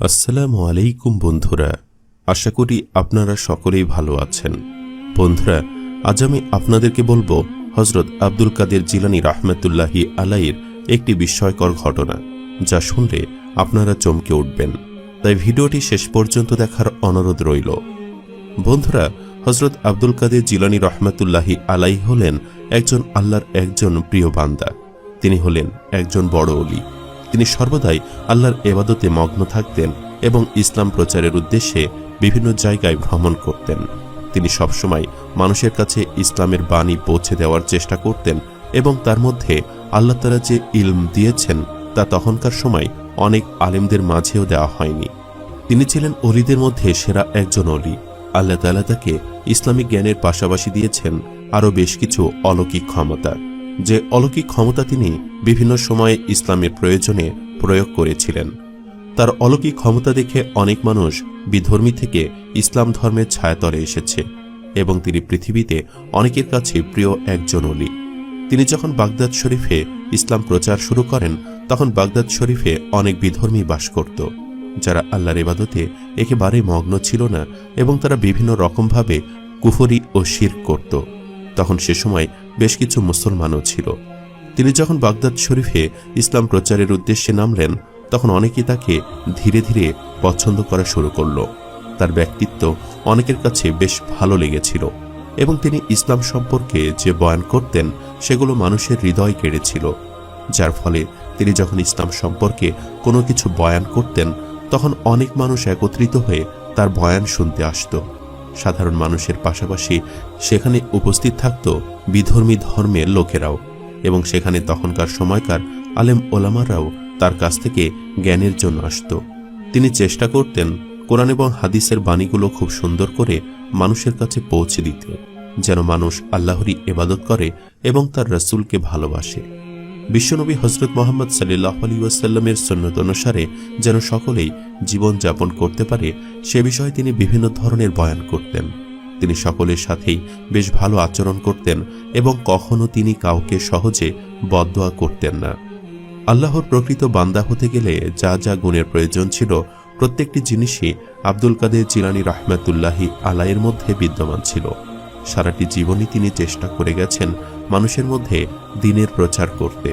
আসসালামু আলাইকুম বন্ধুরা, আশা করি আপনারা সকলেই ভালো আছেন। বন্ধুরা, আজ আমি আপনাদেরকে বলবো হযরত আব্দুল কাদের জিলানী রাহমাতুল্লাহি আলাইহির একটি বিস্ময়কর ঘটনা, যা শুনলে আপনারা চমকে উঠবেন। তাই ভিডিওটি শেষ পর্যন্ত দেখার অনুরোধ রইল। বন্ধুরা, হযরত আব্দুল কাদের জিলানী রাহমাতুল্লাহি আলাইহি হলেন একজন আল্লাহর একজন প্রিয় বান্দা। তিনি হলেন একজন বড় ওলি। তিনি সর্বদাই আল্লাহর ইবাদতে মগ্ন থাকতেন এবং ইসলাম প্রচারের উদ্দেশ্যে বিভিন্ন জায়গায় ভ্রমণ করতেন। তিনি সবসময় মানুষের কাছে ইসলামের বাণী পৌঁছে দেওয়ার চেষ্টা করতেন এবং তার মধ্যে আল্লাহ তাআলা যে ইলম দিয়েছেন তা তখনকার সময় অনেক আলেমদের মাঝেও দেওয়া হয়নি। তিনি ছিলেন ওলিদের মধ্যে সেরা একজন ওলি। আল্লাহ তাআলা তাকে ইসলামিক জ্ঞানের পাশাপাশি দিয়েছেন আরও বেশ কিছু অলৌকিক ক্ষমতা, যে অলৌকিক ক্ষমতা তিনি বিভিন্ন সময়ে ইসলামের প্রয়োজনে প্রয়োগ করেছিলেন। তার অলৌকিক ক্ষমতা দেখে অনেক মানুষ বিধর্মী থেকে ইসলাম ধর্মের ছায়াতলে এসেছে এবং তিনি পৃথিবীতে অনেকের কাছে প্রিয় একজন ওলি। তিনি যখন বাগদাদ শরীফে ইসলাম প্রচার শুরু করেন, তখন বাগদাদ শরীফে অনেক বিধর্মী বাস করত, যারা আল্লাহর ইবাদতে একেবারে মগ্ন ছিল না এবং তারা বিভিন্ন রকমভাবে কুফরি ও শিরক করত। তখন সে সময় বেশ কিছু মুসলমানও ছিল। তিনি যখন বাগদাদ শরীফে ইসলাম প্রচারের উদ্দেশ্যে নামলেন, তখন অনেকেই তাকে ধীরে ধীরে পছন্দ করা শুরু করল। তার ব্যক্তিত্ব অনেকের কাছে বেশ ভালো লেগেছিল এবং তিনি ইসলাম সম্পর্কে যে বয়ান করতেন সেগুলো মানুষের হৃদয় কেড়েছিল, যার ফলে তিনি যখন ইসলাম সম্পর্কে কোনো কিছু বয়ান করতেন, তখন অনেক মানুষ একত্রিত হয়ে তার বয়ান শুনতে আসত। সাধারণ মানুষের পাশাপাশি সেখানে উপস্থিত থাকত বিধর্মী ধর্মের লোকেরাও, এবং সেখানে তখনকার সময়কার আলেম ওলামারাও তার কাছ থেকে জ্ঞানের জন্য আসত। তিনি চেষ্টা করতেন কোরআন এবং হাদিসের বাণীগুলো খুব সুন্দর করে মানুষের কাছে পৌঁছে দিতে, যেন মানুষ আল্লাহরই ইবাদত করে এবং তার রাসূলকে ভালোবাসে। বিশ্বনবী হযরত মুহাম্মদ সাল্লাল্লাহু আলাইহি ওয়াসাল্লামের সুন্নাত অনুসারে যেন সকলেই জীবন যাপন করতে পারে, সে বিষয়ে তিনি বিভিন্ন ধরনের বয়ান করতেন। তিনি সকলের সাথেই বেশ ভালো আচরণ করতেন এবং কখনো তিনি কাউকে সহজে বদদোয়া করতেন না। আল্লাহর প্রকৃত বান্দা হতে গেলে যা যা গুণের প্রয়োজন ছিল, প্রত্যেকটি জিনিসই আব্দুল কাদের জিলানী রাহমাতুল্লাহি আলাইহির মধ্যে বিদ্যমান ছিল। সারাটি জীবনই তিনি চেষ্টা করে গেছেন মানুষের মধ্যে দ্বীনের প্রচার করতে।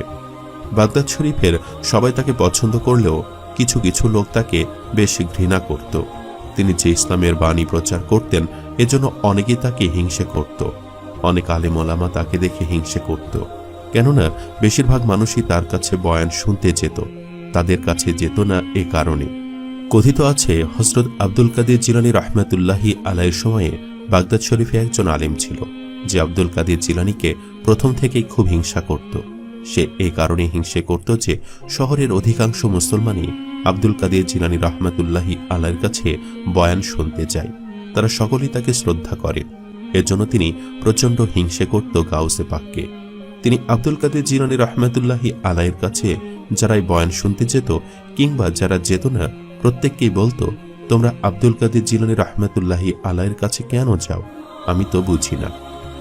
বাগদাদ শরীফের সবাই তাকে পছন্দ করলেও কিছু কিছু লোক তাকে বেশ ঘৃণা করত। তিনি যে ইসলামের বাণী প্রচার করতেন, এজন্য অনেকেই তাকে হিংসে করত। অনেক আলেম ওলামা তাকে দেখে হিংসে করত, কেননা বেশিরভাগ মানুষই তার কাছে বয়ান শুনতে যেত, তাদের কাছে যেত না এ কারণে। কথিত আছে হযরত আব্দুল কাদের জিলানী রাহমাতুল্লাহি আলাইহির সময়ে বাগদাদ শরীফে একজন আলেম ছিল, যে আব্দুল কাদের জিলানীকে প্রথম থেকেই খুব হিংসা করত। সে এই কারণে হিংসে করত যে শহরের অধিকাংশ মুসলমানই আব্দুল কাদের জিলানী রাহমাতুল্লাহি আলাইহির কাছে বয়ান শুনতে যায়। তারা সকলেই তাকে শ্রদ্ধা করে, এজন্য তিনি প্রচণ্ড হিংসে করত গাউসে পাককে। তিনি আব্দুল কাদের জিলানী রাহমাতুল্লাহি আলাইহির কাছে যারাই বয়ান শুনতে যেত কিংবা যারা যেত না, প্রত্যেককেই বলতো, তোমরা আব্দুল কাদের জিলানী রাহমাতুল্লাহি আলাইহির কাছে কেন যাও? আমি তো বুঝি না,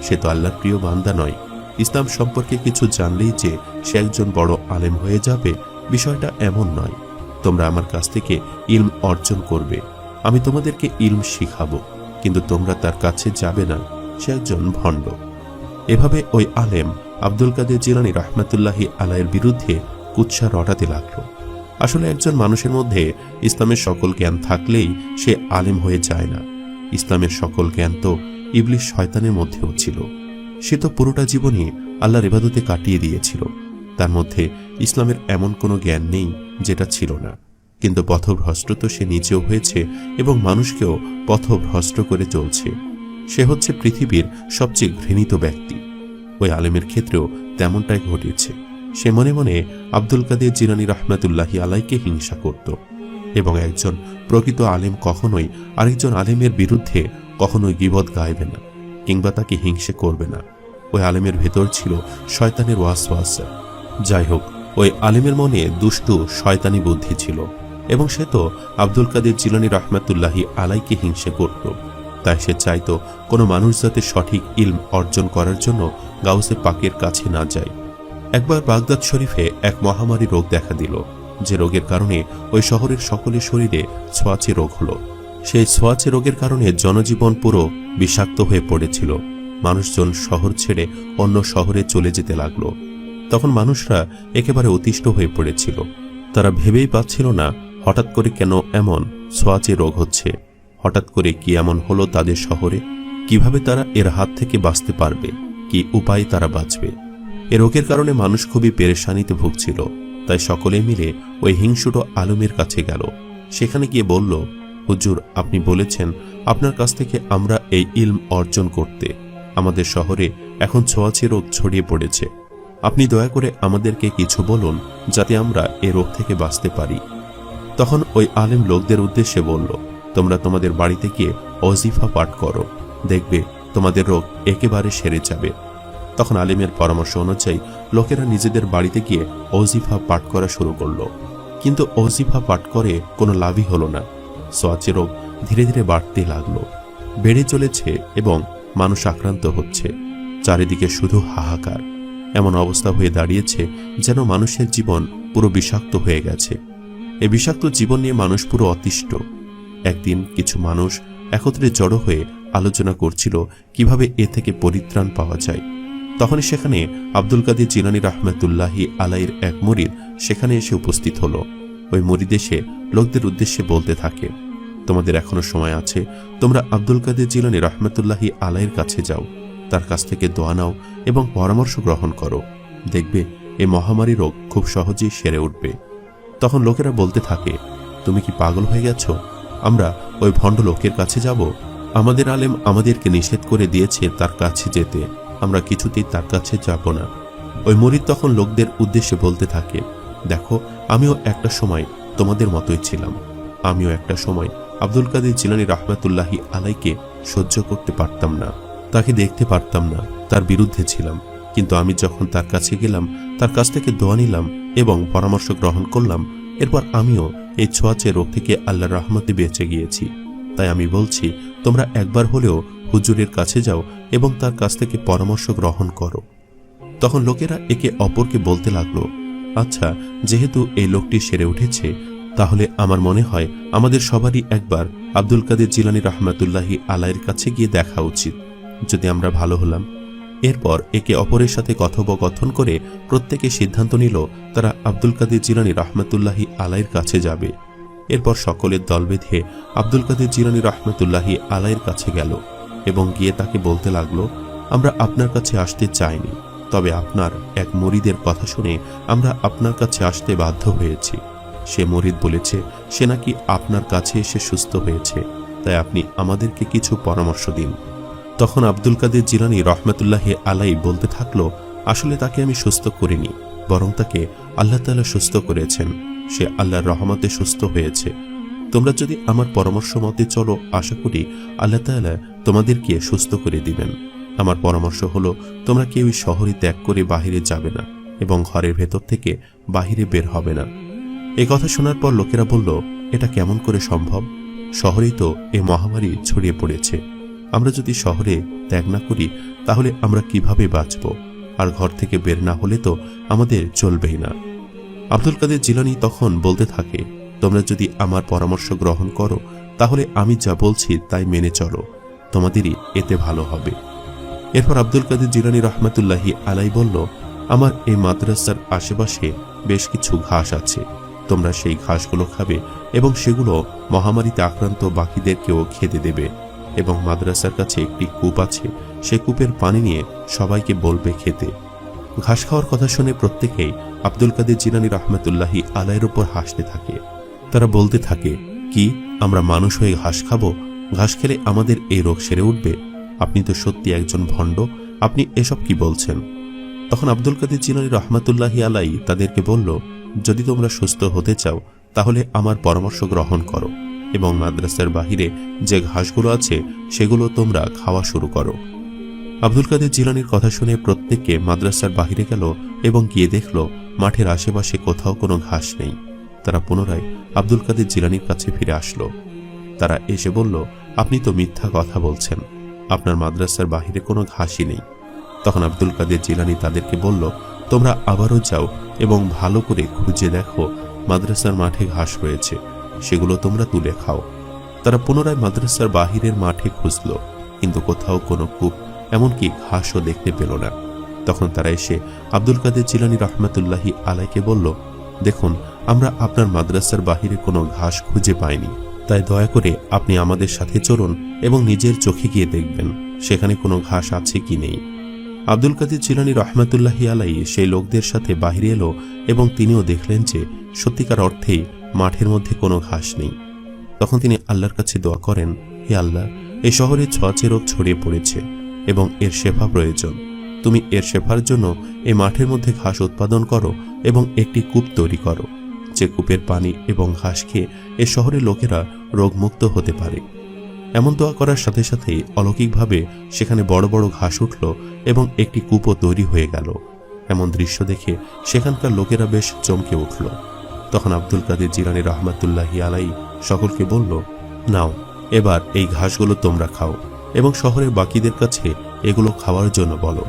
সে তো আল্লাহর প্রিয় বান্দা নয়। ইসলাম সম্পর্কে কিছু জানলেই যে সে একজন বড় আলেম হয়ে যাবে, বিষয়টা এমন নয়। তোমরা আমার কাছ থেকে ইলম অর্জন করবে, আমি তোমাদেরকে ইলম শিখাবো, কিন্তু তোমরা তার কাছে যাবে না, সে একজন ভণ্ড। এভাবে ওই আলেম আব্দুল কাদের জিলানী রাহমাতুল্লাহি আলাইহির বিরুদ্ধে কুৎসা রটাতে লাগলো। আসলে একজন মানুষের মধ্যে ইসলামের সকল জ্ঞান থাকলেই সে আলেম হয়ে যায় না। ইসলামের সকল জ্ঞান তো ইবলিস শয়তানের মধ্যেও ছিল। সে তো পুরোটা জীবনই আল্লাহর ইবাদতে কাটিয়ে দিয়েছিল। তার মধ্যে ইসলামের এমন কোনো জ্ঞান নেই যেটা ছিল না, কিন্তু পথভ্রষ্ট তো সে নিজেও হয়েছে এবং মানুষকেও পথভ্রষ্ট করে চলছে। সে হচ্ছে পৃথিবীর সবচেয়ে ঘৃণিত ব্যক্তি। ওই আলেমের ক্ষেত্রেও তেমনটাই ঘটেছে। সে মনে মনে আব্দুল কাদের জিলানী রাহমাতুল্লাহি আলাইহিকে হিংসা করত এবং একজন প্রকৃত আলেম কখনোই আরেকজন আলেমের বিরুদ্ধে কখনোই গীবত গাইবে না কিংবা তাকে হিংসে করবে না। ওই আলেমের ভেতর ছিল শয়তানের ওয়াসওয়াসা। যাই হোক, ওই আলেমের মনে দুষ্টু শয়তানি বুদ্ধি ছিল এবং সে তো আব্দুল কাদের জিলানী রাহমাতুল্লাহি আলাইহিকে হিংসে করত। তাই সে চাইতো কোনো মানুষ যাতে সঠিক ইলম অর্জন করার জন্য গাউসে পাকের কাছে না যায়। একবার বাগদাদ শরীফে এক মহামারী রোগ দেখা দিল। যে রোগের কারণে ওই শহরের সকলের শরীরে ছোঁয়াচে রোগ হলো। সেই ছোঁয়াচে রোগের কারণে জনজীবন পুরো বিষাক্ত হয়ে পড়েছিল। মানুষজন শহর ছেড়ে অন্য শহরে চলে যেতে লাগলো। তখন মানুষরা একেবারে অতিষ্ঠ হয়ে পড়েছিল। তারা ভেবেই পাচ্ছিল না হঠাৎ করে কেন এমন ছোঁয়াচে রোগ হচ্ছে, হঠাৎ করে কি এমন হলো তাদের শহরে, কিভাবে তারা এর হাত থেকে বাঁচতে পারবে, কি উপায়ে তারা বাঁচবে। এ রোগের কারণে মানুষ খুবই পেরেশানিতে ভুগছিল। তাই সকলে মিলে ওই হিংসুট আলমের কাছে গেল। সেখানে গিয়ে বলল, হুজুর, আপনি বলেছেন আপনার কাছ থেকে আমরা এই ইলম অর্জন করতে। আমাদের শহরে এখন ছোঁয়াচে রোগ ছড়িয়ে পড়েছে। আপনি দয়া করে আমাদেরকে কিছু বলুন যাতে আমরা এ রোগ থেকে বাঁচতে পারি। তখন ওই আলেম লোকদের উদ্দেশ্যে বলল, তোমরা তোমাদের বাড়িতে গিয়ে ওয়াজিফা পাঠ করো, দেখবে তোমাদের রোগ একেবারে সেরে যাবে। তখন আলেমের পরামর্শ অনুযায়ী লোকেরা নিজেদের বাড়িতে গিয়ে ওয়াজিফা পাঠ করা শুরু করলো। কিন্তু ওয়াজিফা পাঠ করে কোনো লাভই হলো না। ছোঁয়াচে রোগ ধীরে ধীরে বাড়তে লাগলো, বেড়ে চলেছে এবং মানুষ আক্রান্ত হচ্ছে। চারিদিকে শুধু হাহাকার। এমন অবস্থা হয়ে দাঁড়িয়েছে যেন মানুষের জীবন পুরো বিষাক্ত হয়ে গেছে। এই বিষাক্ত জীবন নিয়ে মানুষ পুরো অতিষ্ঠ। একদিন কিছু মানুষ একত্রে জড়ো হয়ে আলোচনা করছিল কিভাবে এ থেকে পরিত্রাণ পাওয়া যায়। তখনই সেখানে আব্দুল কাদের জিলানী রাহমাতুল্লাহি আলাইহির এক মুরিদ সেখানে এসে উপস্থিত হলো। ওই মুরিদ এসে লোকদের উদ্দেশ্যে বলতে থাকে, তোমাদের এখনো সময় আছে, তোমরা আব্দুল কাদের জিলানী রাহমাতুল্লাহি আলাইহির কাছে যাও, তার কাছ থেকে দোয়া নাও এবং পরামর্শ গ্রহণ করো, দেখবে এই মহামারী রোগ খুব সহজেই সেরে উঠবে। তখন লোকেরা বলতে থাকে, তুমি কি পাগল হয়ে গেছো? আমরা ওই ভণ্ড লোকের কাছে যাব? আমাদের আলেম আমাদেরকে নিষেধ করে দিয়েছে তার কাছে যেতে, আমরা কিছুতেই তার কাছে যাব না। ওই মুরিদ তখন লোকদের উদ্দেশ্যে বলতে থাকে, দেখো, আমিও একটা সময় তোমাদের মতোই ছিলাম। আমিও একটা সময় আব্দুল কাদের জিলানী রাহমাতুল্লাহি আলাইকে সহ্য করতে পারতাম না, তাকে দেখতে পারতাম না, তার বিরুদ্ধে ছিলাম। কিন্তু আমি যখন তার কাছে গেলাম, তার কাছ থেকে দোয়া নিলাম এবং পরামর্শ গ্রহণ করলাম, এরপর আমিও এই ছোঁয়াচে রোগ থেকে আল্লাহর রহমতে বেঁচে গিয়েছি। তাই আমি বলছি, তোমরা একবার হলেও হুজুরের কাছে যাও এবং তার কাছ থেকে পরামর্শ গ্রহণ করো। তখন লোকেরা একে অপরকে বলতে লাগলো, আচ্ছা, যেহেতু এই লোকটি সেরে উঠেছে, তাহলে আমার মনে হয় আমাদের সবারই একবার আব্দুল কাদের জিলানী রাহমাতুল্লাহি আলাইহির কাছে গিয়ে দেখা উচিত, যদি আমরা ভালো হলাম। এরপর একে অপরের সাথে কথোপকথন করে প্রত্যেকে সিদ্ধান্ত নিল তারা আব্দুল কাদের জিলানী রাহমাতুল্লাহি আলাইহির কাছে যাবে। এরপর সকলের দল বেঁধে আব্দুল কাদের জিলানী রাহমাতুল্লাহি আলাইহির কাছে গেল এবং গিয়ে তাকে বলতে লাগলো, আমরা আপনার কাছে আসতে চাইনি, তবে আপনার এক মুরিদের কথা শুনে আমরা আপনার কাছে আসতে বাধ্য হয়েছি। সে মুরিদ বলেছে সে নাকি আপনার কাছে এসে সুস্থ হয়েছে, তাই আপনি আমাদেরকে কিছু পরামর্শ দিন। তখন আব্দুল কাদের জিলানী রাহমাতুল্লাহি আলাইহি বলতে থাকলো, আসলে তাকে আমি সুস্থ করিনি, বরং তাকে আল্লাহ তাআলা সুস্থ করেছেন। সে আল্লাহর রহমতে সুস্থ হয়েছে। তোমরা যদি আমার পরামর্শ মতে চলো, আশা করি আল্লাহ তাআলা তোমাদেরকে সুস্থ করে দিবেন। আমার পরামর্শ হলো, তোমরা কেউই শহরে ত্যাগ করে বাহিরে যাবে না এবং ঘরের ভেতর থেকে বাহিরে বের হবে না। এই কথা শোনার পর লোকেরা বলল, এটা কেমন করে সম্ভব? শহরেই তো এ মহামারী ছড়িয়ে পড়েছে। আমরা যদি শহরে ত্যাগ না করি তাহলে আমরা কিভাবে বাঁচব? আর ঘর থেকে বের না হলে তো আমাদের চলবেই না। আব্দুল কাদের জিলানী তখন বলতে থাকে, তোমরা যদি আমার পরামর্শ গ্রহণ করো তাহলে আমি যা বলছি তাই মেনে চলো, তোমাদেরই এতে ভালো হবে। এরপর আব্দুল কাদের জিলানী রাহমাতুল্লাহি আলাইহি বলল, আমার এই মাদ্রাসার আশেপাশে বেশ কিছু ঘাস আছে, তোমরা সেই ঘাসগুলো খাবে এবং সেগুলো মহামারীতে আক্রান্ত বাকিদেরকেও খেতে দেবে। এবং মাদ্রাসার কাছে একটি কূপ আছে, সেই কূপের পানি নিয়ে সবাইকে বলবে খেতে। ঘাস খাওয়ার কথা শুনে প্রত্যেকেই আব্দুল কাদের জিলানী রাহমাতুল্লাহি আলাইহির উপর হাসতে থাকে। তারা বলতে থাকে, কি আমরা মানুষ হয়ে ঘাস খাবো? ঘাস খেলে আমাদের এই রোগ সেরে উঠবে? আপনি তো সত্যি একজন ভণ্ড, আপনি এসব কি বলছেন? তখন আব্দুল কাদের জিলানী রাহমাতুল্লাহি আলাইহি তাদেরকে বলল, যদি তোমরা সুস্থ হতে চাও তাহলে আমার পরামর্শ গ্রহণ করো এবং মাদ্রাসার বাহিরে যে ঘাসগুলো আছে সেগুলো তোমরা খাওয়া শুরু করো। আব্দুল কাদের জিলানীর কথা শুনে প্রত্যেককে মাদ্রাসার বাহিরে গেল এবং গিয়ে দেখল মাঠের আশেপাশে কোথাও কোনো ঘাস নেই। তারা পুনরায় আব্দুল কাদের জিলানীর কাছে ফিরে আসলো। তারা এসে বলল, আপনি তো মিথ্যা কথা বলছেন, আপনার মাদ্রাসার বাহিরে কোনো ঘাসই নেই। তখন আব্দুল কাদের জিলানী তাদেরকে বলল, তোমরা আবারও যাও এবং ভালো করে খুঁজে দেখো মাদ্রাসার মাঠে ঘাস রয়েছে, সেগুলো তোমরা তুলে খাও। তারা পুনরায় মাদ্রাসার বাহিরের মাঠে খুঁজল, কিন্তু কোথাও কোনো কূপ এমনকি ঘাসও দেখতে পেল না। তখন তারা এসে আব্দুল কাদের জিলানী রহমতুল্লাহি আলাইকে বলল, দেখুন, আমরা আপনার মাদ্রাসার বাহিরে কোনো ঘাস খুঁজে পাইনি, তাই দয়া করে আপনি আমাদের সাথে চলুন এবং নিজের চোখে গিয়ে দেখবেন সেখানে কোনো ঘাস আছে কি নেই। আব্দুল কাদের জিলানী রহমতুল্লাহি আলাই সেই লোকদের সাথে বাহিরে এলো এবং তিনিও দেখলেন যে সত্যিকার অর্থেই মাঠের মধ্যে কোনো ঘাস নেই। তখন তিনি আল্লাহর কাছে দোয়া করেন, হে আল্লাহ, এই শহরে ছোঁয়াচে রোগ ছড়িয়ে পড়েছে এবং এর শেফা প্রয়োজন। তুমি এর শেফার জন্য এই মাঠের মধ্যে ঘাস উৎপাদন করো এবং একটি কূপ তৈরি করো, যে কূপের পানি এবং ঘাস খেয়ে এ শহরের লোকেরা রোগমুক্ত হতে পারে। এমন দোয়া করার সাথে সাথেই অলৌকিকভাবে সেখানে বড় বড় ঘাস উঠল এবং একটি কূপও তৈরি হয়ে গেল। এমন দৃশ্য দেখে সেখানকার লোকেরা বেশ চমকে উঠল। তখন আব্দুল কাদের জিলানী রহমতুল্লাহি আলাই সকলকে বলল, নাও, এবার এই ঘাসগুলো তোমরা খাও এবং শহরের বাকিদের কাছে এগুলো খাওয়ার জন্য বলো।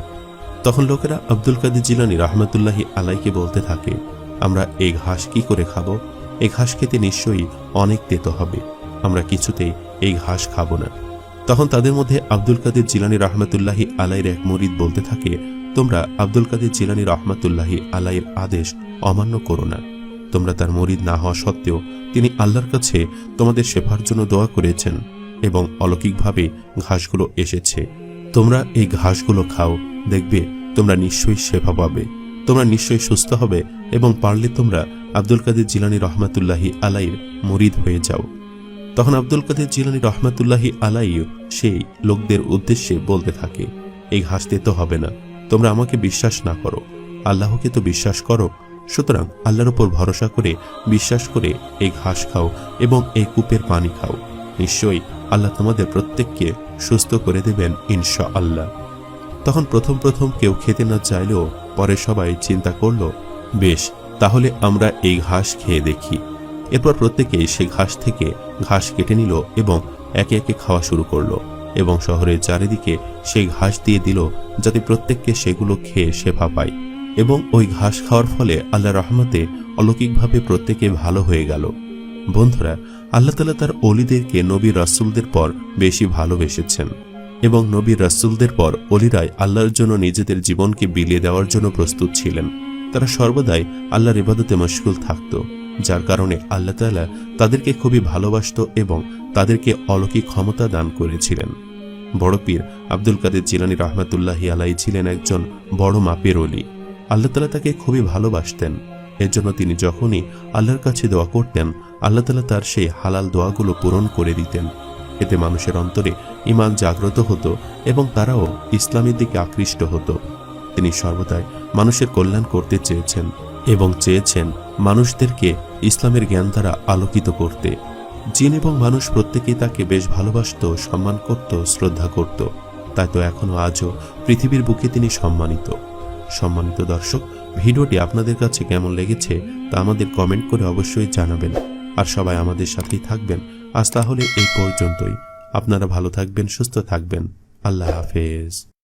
তখন লোকেরা আব্দুল কাদের জিলানী রহমতুল্লাহি আলাইকে বলতে থাকে, আমরা এই ঘাস কি করে খাবো? এই ঘাস খেতে নিশ্চয়ই অনেক তেতো হবে, আমরা কিছুতেই এই ঘাস খাবো না। তখন তাদের মধ্যে আব্দুল কাদের জিলানী রহমতুল্লাহি আলাইয়ের এক মুরিদ বলতে থাকে, তোমরা আব্দুল কাদের জিলানী রহমতুল্লাহি আলাইয়ের আদেশ অমান্য করো না। তোমরা তার মুরিদ না হওয়া সত্ত্বেও তিনি আল্লাহর কাছে তোমাদের শেফার জন্য দোয়া করেছেন এবং অলৌকিকভাবে ঘাসগুলো এসেছে। তোমরা এই ঘাসগুলো খাও, দেখবে তোমরা নিশ্চয়ই শেফা পাবে, তোমরা নিশ্চয়ই সুস্থ হবে এবং পারলে তোমরা আব্দুল কাদের জিলানী রহমতুল্লাহি আলাইয়ের মুরিদ হয়ে যাও। তখন আব্দুল কাদের জিলানী রহমতুল্লাহি আলাইও সেই লোকদের উদ্দেশ্যে বলতে থাকে, এই ঘাস তেতো হবে না, তোমরা আমাকে বিশ্বাস না করো, আল্লাহকে তো বিশ্বাস করো। সুতরাং আল্লাহর উপর ভরসা করে বিশ্বাস করে এই ঘাস খাও এবং এই কূপের পানি খাও, নিশ্চয়ই আল্লাহ তোমাদের প্রত্যেককে সুস্থ করে দেবেন ইনশাআল্লাহ। তখন প্রথম প্রথম কেউ খেতে না চাইলেও পরে সবাই চিন্তা করল, বেশ, তাহলে আমরা এই ঘাস খেয়ে দেখি। এরপর প্রত্যেকেই সে ঘাস থেকে ঘাস কেটে নিল এবং একে একে খাওয়া শুরু করলো এবং শহরের চারিদিকে সেই ঘাস দিয়ে দিল যাতে প্রত্যেককে সেগুলো খেয়ে শেফা পায়। এবং ওই ঘাস খাওয়ার ফলে আল্লাহ রহমতে অলৌকিকভাবে প্রত্যেকে ভালো হয়ে গেল। বন্ধুরা, আল্লাহ তাআলা তার ওলিদেরকে নবী রাসূলদের পর বেশি ভালোবেসেছেন এবং নবী রাসূলদের পর ওলিরাই আল্লাহর জন্য নিজেদের জীবনকে বিলিয়ে দেওয়ার জন্য প্রস্তুত ছিলেন। তারা সর্বদাই আল্লাহর ইবাদতে মশগুল থাকত, যার কারণে আল্লাহ তাআলা তাদেরকে খুবই ভালোবাসত এবং তাদেরকে অলৌকিক ক্ষমতা দান করেছিলেন। বড় পীর আব্দুল কাদের জিলানী রহমতুল্লাহি আলাই ছিলেন একজন বড় মাপের ওলি। আল্লাহ তাআলা তাকে খুবই ভালোবাসতেন। এর জন্য তিনি যখনই আল্লাহর কাছে দোয়া করতেন, আল্লাহ তাআলা তার সেই হালাল দোয়াগুলো পূরণ করে দিতেন। এতে মানুষের অন্তরে ঈমান জাগ্রত হতো এবং তারাও ইসলামের দিকে আকৃষ্ট হতো। তিনি সর্বদাই মানুষের কল্যাণ করতে চেয়েছেন এবং চেয়েছেন মানুষদেরকে ইসলামের জ্ঞান দ্বারা আলোকিত করতে। জিন এবং মানুষ প্রত্যেকেই তাকে বেশ ভালোবাসত, সম্মান করত, শ্রদ্ধা করত। তাই তো এখনো আজও পৃথিবীর বুকে তিনি সম্মানিত। সম্মানিত দর্শক, ভিডিওটি আপনাদের কাছে কেমন লেগেছে তা আমাদের কমেন্ট করে অবশ্যই জানাবেন। আর সবাই আমাদের সাথেই থাকবেন। আজ তাহলে এই পর্যন্তই। আপনারা ভালো থাকবেন, সুস্থ থাকবেন। আল্লাহ হাফেজ।